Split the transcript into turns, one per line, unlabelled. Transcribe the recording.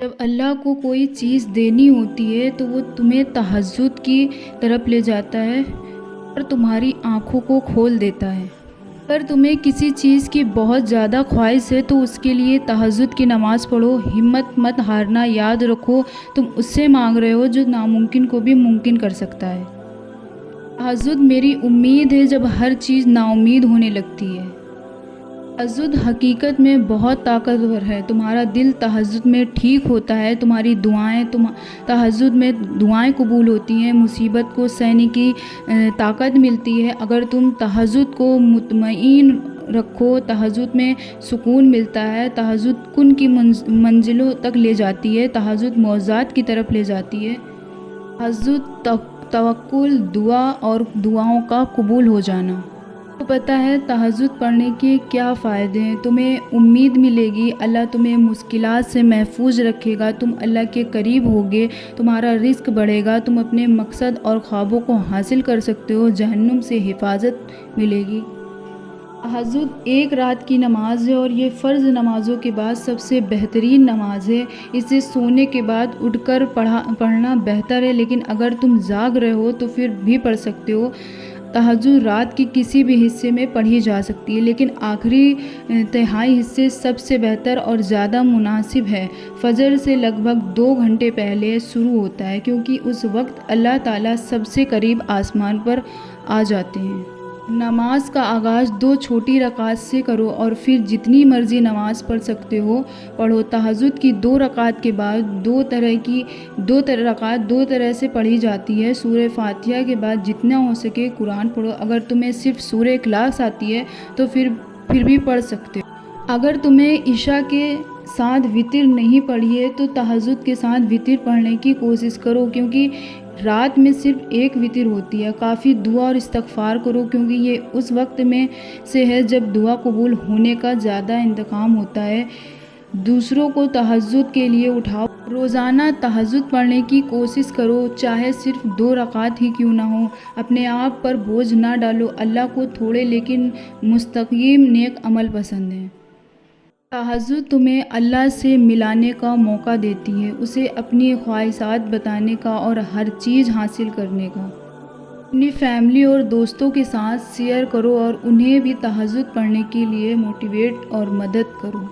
جب اللہ کو کوئی چیز دینی ہوتی ہے تو وہ تمہیں تہجد کی طرف لے جاتا ہے اور تمہاری آنکھوں کو کھول دیتا ہے۔ اگر تمہیں کسی چیز کی بہت زیادہ خواہش ہے تو اس کے لیے تہجد کی نماز پڑھو، ہمت مت ہارنا، یاد رکھو تم اس سے مانگ رہے ہو جو ناممکن کو بھی ممکن کر سکتا ہے۔ تہجد میری امید ہے جب ہر چیز ناامید ہونے لگتی ہے۔ تہجد حقیقت میں بہت طاقتور ہے۔ تمہارا دل تہجد میں ٹھیک ہوتا ہے، تمہاری تہجد میں دعائیں قبول ہوتی ہیں، مصیبت کو سہنے کی طاقت ملتی ہے۔ اگر تم تہجد کو مطمئن رکھو، تہجد میں سکون ملتا ہے، تہجد کن کی منزلوں تک لے جاتی ہے، تہجد معجزات کی طرف لے جاتی ہے۔ تہجد توکل، دعا اور دعاؤں کا قبول ہو جانا۔ تو پتہ ہے تہجد پڑھنے کے کیا فائدے ہیں؟ تمہیں امید ملے گی، اللہ تمہیں مشکلات سے محفوظ رکھے گا، تم اللہ کے قریب ہوگے، تمہارا رزق بڑھے گا، تم اپنے مقصد اور خوابوں کو حاصل کر سکتے ہو، جہنم سے حفاظت ملے گی۔ تہجد ایک رات کی نماز ہے اور یہ فرض نمازوں کے بعد سب سے بہترین نماز ہے۔ اسے سونے کے بعد اٹھ کر پڑھنا بہتر ہے، لیکن اگر تم جاگ رہے ہو تو پھر بھی پڑھ سکتے ہو۔ تہجد رات کے کسی بھی حصے میں پڑھی جا سکتی ہے، لیکن آخری تہائی حصے سب سے بہتر اور زیادہ مناسب ہے۔ فجر سے لگ بھگ 2 گھنٹے پہلے شروع ہوتا ہے، کیونکہ اس وقت اللہ تعالیٰ سب سے قریب آسمان پر آ جاتے ہیں۔ نماز کا آغاز 2 چھوٹی رکعات سے کرو اور پھر جتنی مرضی نماز پڑھ سکتے ہو پڑھو۔ تہجد کی 2 رکعات کے بعد 2 رکعات 2 طرح سے پڑھی جاتی ہے۔ سورہ فاتحہ کے بعد جتنا ہو سکے قرآن پڑھو۔ اگر تمہیں صرف سورہ اخلاص آتی ہے تو پھر بھی پڑھ سکتے ہو۔ اگر تمہیں عشاء کے ساتھ وتر نہیں پڑھی ہے تو تہجد کے ساتھ وتر پڑھنے کی کوشش کرو، کیونکہ رات میں صرف ایک وتر ہوتی ہے۔ کافی دعا اور استغفار کرو، کیونکہ یہ اس وقت میں سے ہے جب دعا قبول ہونے کا زیادہ امکان ہوتا ہے۔ دوسروں کو تہجد کے لیے اٹھاؤ۔ روزانہ تہجد پڑھنے کی کوشش کرو، چاہے صرف 2 رکعت ہی کیوں نہ ہو۔ اپنے آپ پر بوجھ نہ ڈالو۔ اللہ کو تھوڑے لیکن مستقیم نیک عمل پسند ہیں۔ تہجد تمہیں اللہ سے ملانے کا موقع دیتی ہے، اسے اپنی خواہشات بتانے کا اور ہر چیز حاصل کرنے کا۔ اپنی فیملی اور دوستوں کے ساتھ شیئر کرو اور انہیں بھی تہجد پڑھنے کے لیے موٹیویٹ اور مدد کرو۔